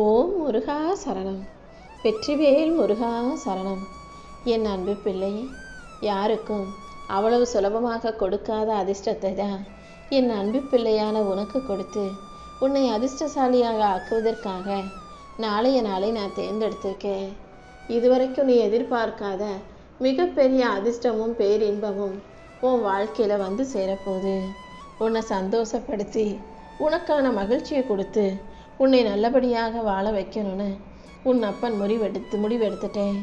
ஓம் முருகா சரணம். வெற்றிவேல் முருகா சரணம். என் அன்பு பிள்ளை, யாருக்கும் அவ்வளவு சுலபமாக கொடுக்காத அதிர்ஷ்டத்தை தான் என் அன்பு பிள்ளையான உனக்கு கொடுத்து உன்னை அதிர்ஷ்டசாலியாக ஆக்குவதற்காக நாளைய நாளை நான் தேர்ந்தெடுத்திருக்கேன். இதுவரைக்கும் நீ எதிர்பார்க்காத மிகப்பெரிய அதிர்ஷ்டமும் பேரின்பமும் உன் வாழ்க்கையில் வந்து சேரப்போகுது. உன்னை சந்தோஷப்படுத்தி உனக்கான மகிழ்ச்சியை கொடுத்து உன்னை நல்லபடியாக வாழ வைக்கணும்னு உன் அப்பன் முடிவெடுத்துட்டேன்.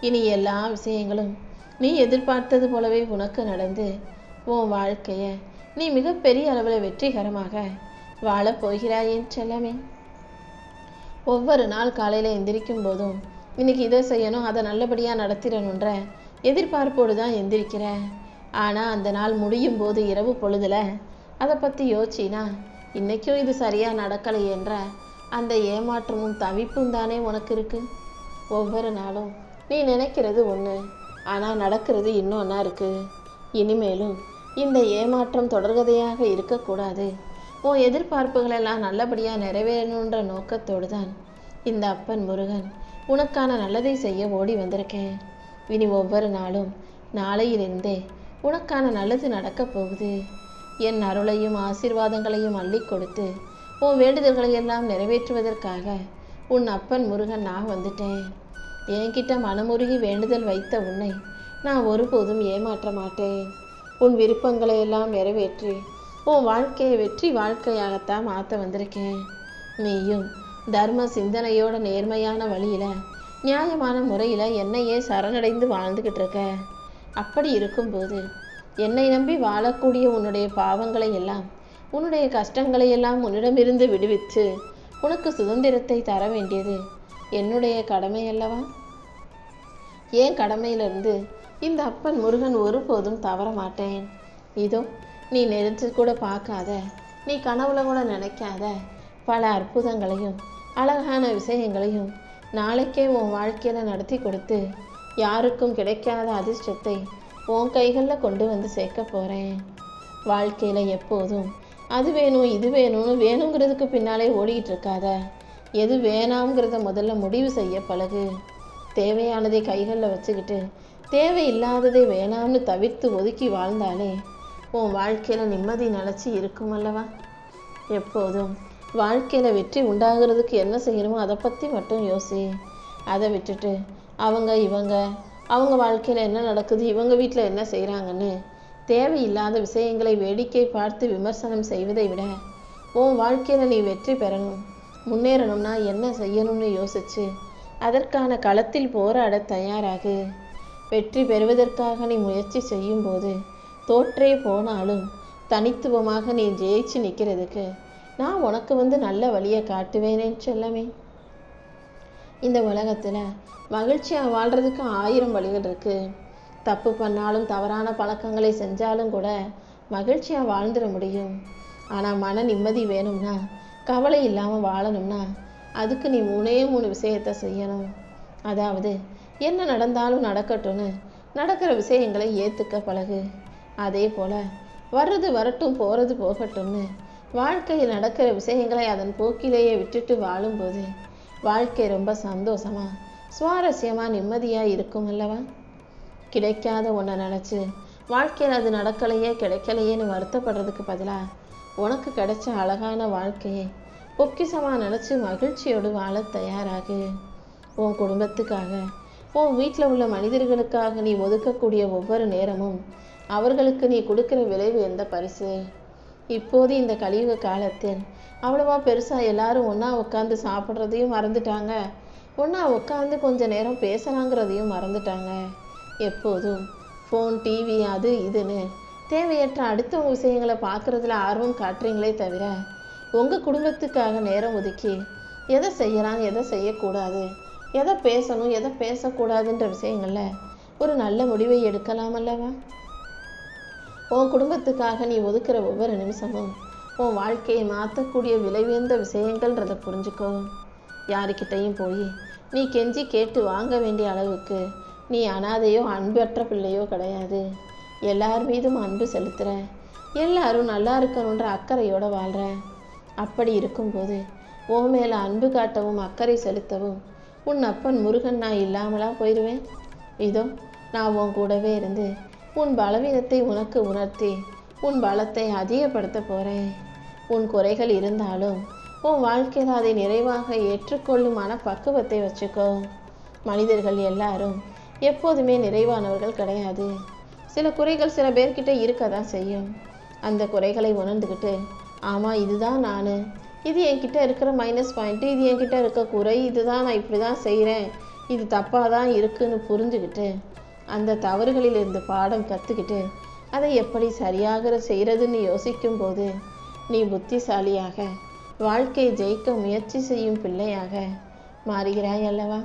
இனி எல்லா விஷயங்களும் நீ எதிர்பார்த்தது போலவே உனக்கு நடந்து உன் வாழ்க்கையை நீ மிகப்பெரிய அளவில் வெற்றிகரமாக வாழப் போகிறாய் என் செல்லமே. ஒவ்வொரு நாள் காலையில் எந்திரிக்கும் போதும் இன்னைக்கு இதை செய்யணும், அதை நல்லபடியாக நடத்திடணுன்ற எதிர்பார்ப்போடு தான் எந்திரிக்கிற. ஆனால் அந்த நாள் முடியும் போது இரவு பொழுதுல அதை பற்றி யோசிச்சினா இன்னைக்கும் இது சரியாக நடக்கலை என்ற அந்த ஏமாற்றமும் தவிப்பும் தானே உனக்கு இருக்கு. ஒவ்வொரு நாளும் நீ நினைக்கிறது ஒன்று, ஆனால் நடக்கிறது இன்னொன்னா இருக்கு. இனிமேலும் இந்த ஏமாற்றம் தொடர்கதையாக இருக்கக்கூடாது. உன் எதிர்பார்ப்புகளெல்லாம் நல்லபடியாக நிறைவேறணுன்ற நோக்கத்தோடு தான் இந்த அப்பன் முருகன் உனக்கான நல்லதை செய்ய ஓடி வந்திருக்கேன். இனி ஒவ்வொரு நாளும் நாளையிலிருந்தே உனக்கான நல்லது நடக்கப் போகுது. என் அருளையும் ஆசீர்வாதங்களையும் அள்ளி கொடுத்து உன் வேண்டுதல்களை எல்லாம் நிறைவேற்றுவதற்காக உன் அப்பன் முருகன் நான் வந்துட்டேன். என்கிட்ட மனமுருகி வேண்டுதல் வைத்த உன்னை நான் ஒருபோதும் ஏமாற்ற மாட்டேன். உன் விருப்பங்களை எல்லாம் நிறைவேற்றி உன் வாழ்க்கையை வெற்றி வாழ்க்கையாகத்தான் மாற்ற வந்திருக்கேன். நீயும் தர்ம சிந்தனையோட நேர்மையான வழியில் நியாயமான முறையில் என்னையே சரணடைந்து வாழ்ந்துக்கிட்டு இருக்க. அப்படி இருக்கும்போது என்னை நம்பி வாழக்கூடிய உன்னுடைய பாவங்களை எல்லாம் உன்னுடைய கஷ்டங்களை எல்லாம் உன்னிடமிருந்து விடுவித்து உனக்கு சுதந்திரத்தை தர வேண்டியது என்னுடைய கடமை அல்லவா? என் கடமையிலிருந்து இந்த அப்பன் முருகன் ஒருபோதும் தவற மாட்டேன். இதோ நீ நினைச்சு கூட பார்க்காத, நீ கனவுல கூட நினைக்காத பல அற்புதங்களையும் அழகான விஷயங்களையும் நாளைக்கே உன் வாழ்க்கையில் நடத்தி கொடுத்து யாருக்கும் கிடைக்காத அதிர்ஷ்டத்தை உன் கைகளில் கொண்டு வந்து சேர்க்க போகிறேன். வாழ்க்கையில் எப்போதும் அது வேணும் இது வேணும்னு வேணுங்கிறதுக்கு பின்னாலே ஓடிக்கிட்டு இருக்காத. எது வேணாம்ங்கிறத முதல்ல முடிவு செய்ய பழகு. தேவையானதை கைகளில் வச்சுக்கிட்டு தேவையில்லாததை வேணாம்னு தவிர்த்து ஒதுக்கி வாழ்ந்தாலே உன் வாழ்க்கையில் நிம்மதி நிலச்சி இருக்கும் அல்லவா? எப்போதும் வாழ்க்கையில் வெற்றி உண்டாகிறதுக்கு என்ன செய்யணுமோ அதை பற்றி மட்டும் யோசி. அதை விட்டுட்டு அவங்க வாழ்க்கையில் என்ன நடக்குது, இவங்க வீட்டில் என்ன செய்கிறாங்கன்னு தேவையில்லாத விஷயங்களை வேடிக்கை பார்த்து விமர்சனம் செய்வதை விட உன் வாழ்க்கையில் நீ வெற்றி பெறணும், முன்னேறணும்னா என்ன செய்யணும்னு யோசிச்சு அதற்கான களத்தில் போராட தயாராகு. வெற்றி பெறுவதற்காக நீ முயற்சி செய்யும்போது தோற்றே போனாலும் தனித்துவமாக நீ ஜெயிச்சு நிற்கிறதுக்கு நான் உனக்கு நல்ல வழியை காட்டுவேனேன்னு செல்லமே. இந்த உலகத்தில் மகிழ்ச்சியாக வாழ்கிறதுக்கு 1000 வழிகள் இருக்குது. தப்பு பண்ணாலும் தவறான பழக்கங்களை செஞ்சாலும் கூட மகிழ்ச்சியாக வாழ்ந்துட முடியும். ஆனால் மன நிம்மதி வேணும்னா, கவலை இல்லாமல் வாழணும்னா அதுக்கு நீ 3 விஷயத்தை செய்யணும். அதாவது என்ன நடந்தாலும் நடக்கட்டும்னு நடக்கிற விஷயங்களை ஏற்றுக்க பழகு. அதே போல் வர்றது வரட்டும் போகிறது போகட்டும்னு வாழ்க்கையில் நடக்கிற விஷயங்களை அதன் போக்கிலேயே விட்டுட்டு வாழும்போது வாழ்க்கை ரொம்ப சந்தோஷமாக சுவாரஸ்யமாக நிம்மதியாக இருக்கும் அல்லவா? கிடைக்காத ஒன்றை நினச்சி வாழ்க்கையில் அது நடக்கலையே கிடைக்கலையேன்னு வருத்தப்படுறதுக்கு பதிலாக உனக்கு கிடைச்ச அழகான வாழ்க்கையை பொக்கிஷமாக நினச்சி மகிழ்ச்சியோடு வாழ தயாராகு. உன் குடும்பத்துக்காக உன் வீட்டில் உள்ள மனிதர்களுக்காக நீ ஒதுக்கக்கூடிய ஒவ்வொரு நேரமும் அவர்களுக்கு நீ கொடுக்குற விளைவு எந்த பரிசு. இப்போது இந்த கலியுக காலத்தில் அவ்வளவா பெருசாக எல்லாரும் ஒன்றா உட்காந்து சாப்பிட்றதையும் மறந்துட்டாங்க, ஒன்றா உட்காந்து கொஞ்ச நேரம் பேசலாங்கிறதையும் மறந்துட்டாங்க. எப்போதும் ஃபோன் டிவி அது இதுன்னு தேவையற்ற அடுத்தவங்க விஷயங்களை பார்க்குறதுல ஆர்வம் காட்டுறீங்களே தவிர உங்கள் குடும்பத்துக்காக நேரம் ஒதுக்கி எதை செய்யலாம் எதை செய்யக்கூடாது, எதை பேசணும் எதை பேசக்கூடாதுன்ற விஷயங்களில் ஒரு நல்ல முடிவை எடுக்கலாம் அல்லவா? உன் குடும்பத்துக்காக நீ ஒதுக்குற ஒவ்வொரு நிமிஷமும் உன் வாழ்க்கையை மாற்றக்கூடிய விலையுயர்ந்த விஷயங்கள்ன்றதை புரிஞ்சுக்கோ. யாருக்கிட்டையும் போய் நீ கெஞ்சி கேட்டு வாங்க வேண்டிய அளவுக்கு நீ அனாதையோ அன்பற்ற பிள்ளையோ கிடையாது. எல்லார் மீதும் அன்பு செலுத்துகிற, எல்லாரும் நல்லா இருக்கணுன்ற அக்கறையோடு வாழ்கிற. அப்படி இருக்கும்போது உன் மேலே அன்பு காட்டவும் அக்கறை செலுத்தவும் உன் அப்பன் முருகன் நான் இல்லாமலா போயிடுவேன்? இதோ நான் உன் கூடவே இருந்து உன் பலவீனத்தை உனக்கு உணர்த்தி உன் பலத்தை அதிகப்படுத்த போகிறேன். உன் குறைகள் இருந்தாலும் உன் வாழ்க்கையில் அதை நிறைவாக ஏற்றுக்கொள்ளும் மனப்பக்குவத்தை வச்சுக்கோ. மனிதர்கள் எல்லாரும் எப்போதுமே நிறைவானவர்கள் கிடையாது. சில குறைகள் சில பேர்கிட்ட இருக்க தான் செய்யும். அந்த குறைகளை உணர்ந்துக்கிட்டு, ஆமாம் இதுதான் நான், இது என்கிட்ட இருக்கிற மைனஸ் பாயிண்ட்டு, இது என்கிட்ட இருக்க குறை, இதுதான் நான் இப்படி தான் செய்கிறேன், இது தப்பாக தான் இருக்குன்னு புரிஞ்சுக்கிட்டு அந்த தவறுகளில் இருந்து பாடம் கற்றுக்கிட்டு அதை எப்படி சரியாக செய்கிறதுன்னு யோசிக்கும்போது நீ புத்திசாலியாக வாழ்க்கையை ஜெயிக்க முயற்சி செய்யும் பிள்ளையாக மாறுகிறாய் அல்லவா?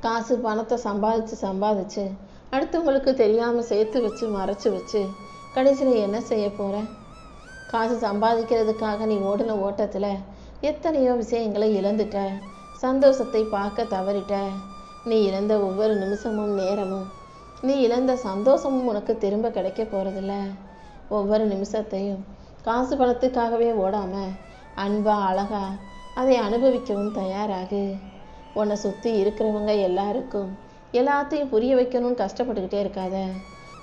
காசு பணத்தை சம்பாதிச்சு அடுத்தவங்களுக்கு தெரியாமல் சேர்த்து வச்சு மறைச்சி வச்சு கடைசியில் என்ன செய்ய போகிற? காசு சம்பாதிக்கிறதுக்காக நீ ஓடின ஓட்டத்தில் எத்தனையோ விஷயங்களை இழந்துட்ட. சந்தோஷத்தை பார்க்க தவறிட்ட. நீ இழந்த ஒவ்வொரு நிமிஷமும் நேரமும், நீ இழந்த சந்தோஷமும் உனக்கு திரும்ப கிடைக்க போகிறதில்ல. ஒவ்வொரு நிமிஷத்தையும் காசு பணத்துக்காகவே ஓடாமல் அன்பா அழகா அதை அனுபவிக்கவும் தயாராகு. உன்னை சுற்றி இருக்கிறவங்க எல்லாருக்கும் எல்லாத்தையும் புரிய வைக்கணும்னு கஷ்டப்பட்டுக்கிட்டே இருக்காத.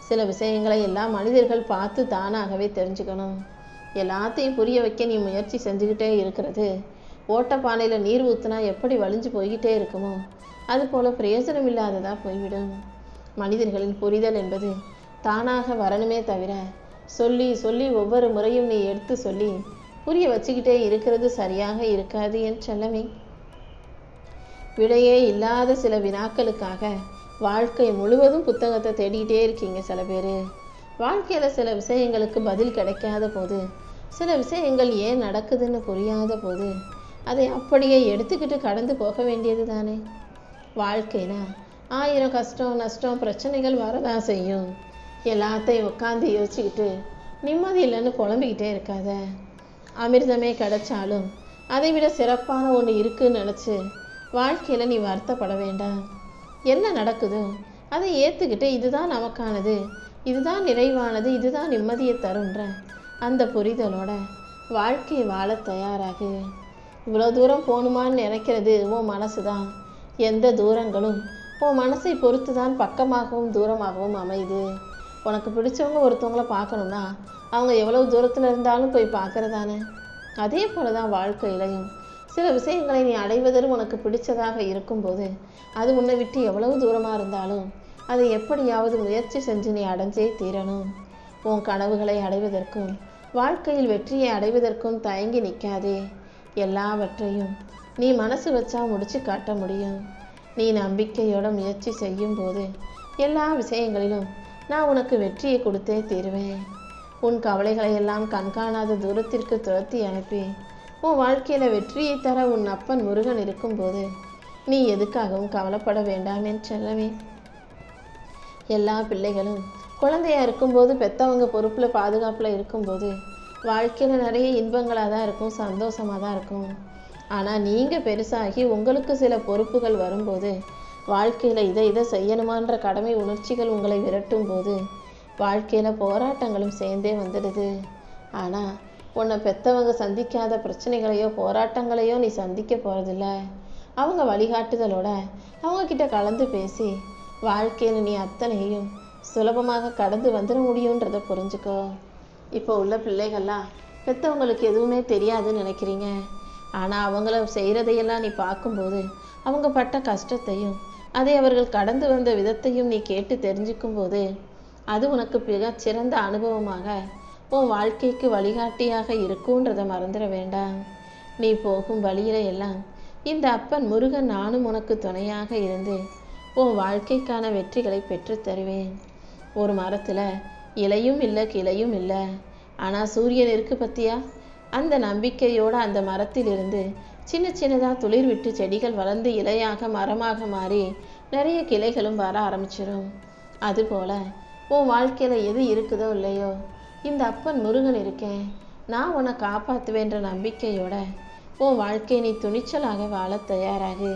சில விஷயங்களை எல்லா மனிதர்கள் பார்த்து தானாகவே தெரிஞ்சுக்கணும். எல்லாத்தையும் புரிய வைக்க நீ முயற்சி செஞ்சுக்கிட்டே இருக்கிறது ஓட்டப்பானையில் நீர் ஊற்றினா எப்படி வலிஞ்சு போய்கிட்டே இருக்குமோ அதுபோல் பிரயோஜனம் இல்லாததாக போய்விடும். மனிதர்களின் புரிதல் என்பது தானாக வரணுமே தவிர சொல்லி சொல்லி ஒவ்வொரு முறையும் நீ எடுத்து சொல்லி புரிய வச்சுக்கிட்டே இருக்கிறது சரியாக இருக்காது என் செல்லமே. விடையே இல்லாத சில வினாக்களுக்காக வாழ்க்கை முழுவதும் புத்தகத்தை தேடிக்கிட்டே இருக்கீங்க சில பேர். வாழ்க்கையில் சில விஷயங்களுக்கு பதில் கிடைக்காத போது, சில விஷயங்கள் ஏன் நடக்குதுன்னு புரியாத போது அதை அப்படியே எடுத்துக்கிட்டு கடந்து போக வேண்டியது தானே. வாழ்க்கையில் 1000 கஷ்டம் நஷ்டம் பிரச்சனைகள் வரதான் செய்யும். எல்லாத்தையும் உட்காந்து யோசிச்சுக்கிட்டு நிம்மதி இல்லைன்னு புலம்பிக்கிட்டே இருக்காத. அமிர்தமே கிடைச்சாலும் அதை விட சிறப்பான ஒன்று இருக்குன்னு நினச்சி வாழ்க்கையில் நீ வருத்தப்பட வேண்டாம். என்ன நடக்குதோ அதை ஏற்றுக்கிட்டு இதுதான் நமக்கானது, இதுதான் நிறைவானது, இதுதான் நிம்மதியை தருன்ற அந்த புரிதலோட வாழ்க்கையை வாழ தயாராகு. இவ்வளோ தூரம் போகணுமான்னு நினைக்கிறது உன் மனசு தான். எந்த தூரங்களும் உன் மனசை பொறுத்து தான் பக்கமாகவும் தூரமாகவும் அமையுது. உனக்கு பிடிச்சவங்க ஒருத்தவங்கள பார்க்கணுன்னா அவங்க எவ்வளோ தூரத்தில் இருந்தாலும் போய் பார்க்குறதானே. அதே போல தான் வாழ்க்கையிலையும் சில விஷயங்களை நீ அடைவதற்கு உனக்கு பிடிச்சதாக இருக்கும்போது அது உன்னை விட்டு எவ்வளவு தூரமாக இருந்தாலும் அதை எப்படியாவது முயற்சி செஞ்சு நீ அடைஞ்சே தீரணும். உன் கனவுகளை அடைவதற்கும் வாழ்க்கையில் வெற்றியை அடைவதற்கும் தயங்கி நிற்காதே. எல்லாவற்றையும் நீ மனசு வச்சா முடிச்சு காட்ட முடியும். நீ நம்பிக்கையோட முயற்சி செய்யும் போது எல்லா விஷயங்களிலும் நான் உனக்கு வெற்றியை கொடுத்தே தீருவேன். உன் கவலைகளை எல்லாம் கண்காணாத தூரத்திற்கு துரத்தி அனுப்பி உன் வாழ்க்கையில் வெற்றியை தர உன் அப்பன் முருகன் இருக்கும்போது நீ எதுக்காகவும் கவலைப்பட வேண்டாம் என் செல்லமே. எல்லா பிள்ளைகளும் குழந்தையாக இருக்கும்போது பெற்றவங்க பொறுப்பில் பாதுகாப்பில் இருக்கும்போது வாழ்க்கையில் நிறைய இன்பங்களாக தான் இருக்கும், சந்தோஷமாக தான் இருக்கும். ஆனால் நீங்கள் பெருசாகி உங்களுக்கு சில பொறுப்புகள் வரும்போது வாழ்க்கையில் இதை செய்யணுமான்ற கடமை உணர்ச்சிகள் உங்களை விரட்டும் போது வாழ்க்கையில் போராட்டங்களும் சேர்ந்தே வந்துடுது. ஆனால் உன்னை பெற்றவங்க சந்திக்காத பிரச்சனைகளையோ போராட்டங்களையோ நீ சந்திக்க போகிறதில்ல. அவங்க வழிகாட்டுதலோட அவங்கக்கிட்ட கலந்து பேசி வாழ்க்கையில் நீ அத்தனையும் சுலபமாக கடந்து வந்துட முடியுன்றதை புரிஞ்சுக்கோ. இப்போ உள்ள பிள்ளைகள்லாம் பெற்றவங்களுக்கு எதுவுமே தெரியாதுன்னு நினைக்கிறீங்க. ஆனால் அவங்கள செய்கிறதையெல்லாம் நீ பார்க்கும்போது அவங்க பட்ட கஷ்டத்தையும் அதை அவர்கள் கடந்து வந்த விதத்தையும் நீ கேட்டு தெரிஞ்சுக்கும் போது அது உனக்கு மிகச்சிறந்த அனுபவமாக உன் வாழ்க்கைக்கு வழிகாட்டியாக இருக்குன்றதை மறந்துட வேண்டாம். நீ போகும் வழியில எல்லாம் இந்த அப்பன் முருகன் நானும் உனக்கு துணையாக இருந்து உன் வாழ்க்கைக்கான வெற்றிகளை பெற்று தருவேன். ஒரு மரத்தில் இலையும் இல்லை கிளையும் இல்லை, ஆனால் சூரியன் இருக்கு பத்தியா? அந்த நம்பிக்கையோடு அந்த மரத்திலிருந்து சின்ன சின்னதாக துளிர் விட்டு செடிகள் வளர்ந்து இலையாக மரமாக மாறி நிறைய கிளைகளும் வர ஆரம்பிச்சிடும். அதுபோல் உன் வாழ்க்கையில் எது இருக்குதோ இல்லையோ இந்த அப்பன் முருகன் இருக்கேன், நான் உன்னை காப்பாற்றுவேன்ற நம்பிக்கையோட உன் வாழ்க்கையை நீ துணிச்சலாக வாழ தயாராகு.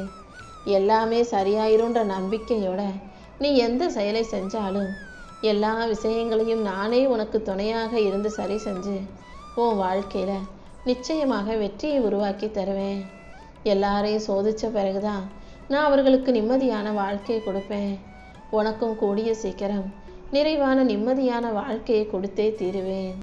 எல்லாமே சரியாயிருன்ற நம்பிக்கையோட நீ எந்த செயலை செஞ்சாலும் எல்லா விஷயங்களையும் நானே உனக்கு துணையாக இருந்து சரி செஞ்சு உன் வாழ்க்கையில் நிச்சயமாக வெற்றியை உருவாக்கி தருவேன். எல்லாரையும் சோதித்த பிறகுதான் நான் அவர்களுக்கு நிம்மதியான வாழ்க்கையை கொடுப்பேன். உனக்கும் கூடிய சீக்கிரம் நிறைவான நிம்மதியான வாழ்க்கையை கொடுத்தே தீருவேன்.